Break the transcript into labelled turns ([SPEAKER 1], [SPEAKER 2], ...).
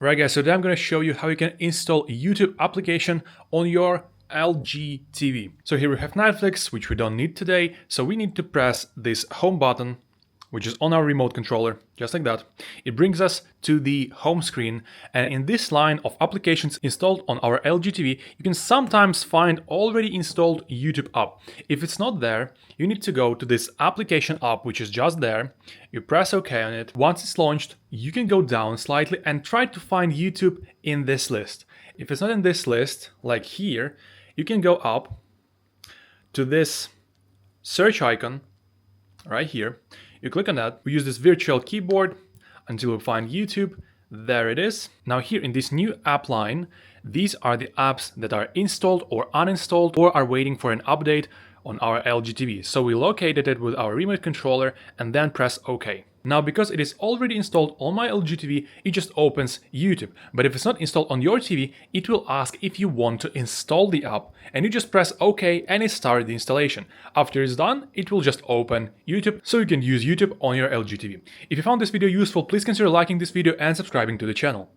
[SPEAKER 1] Right guys, so today I'm going to show you how you can install YouTube application on your LG TV. So here we have Netflix, which we don't need today. So we need to press this home button, which is on our remote controller, just like that. It brings us to the home screen, and in this line of applications installed on our LG TV, you can sometimes find already installed YouTube app. If it's not there, you need to go to this application app, which is just there. You press OK on it. Once it's launched, you can go down slightly and try to find YouTube in this list. If it's not in this list, like here, you can go up to this search icon right here. You click on that, we use this virtual keyboard until we find YouTube. There it is. Now here in this new app line, these are the apps that are installed or uninstalled or are waiting for an update on our LG TV. So we located it with our remote controller and then press OK. Now because it is already installed on my LG TV, it just opens YouTube. But if it's not installed on your TV, it will ask if you want to install the app, and you just press OK and it starts the installation. After it's done, it will just open YouTube, so you can use YouTube on your LG TV. If you found this video useful, please consider liking this video and subscribing to the channel.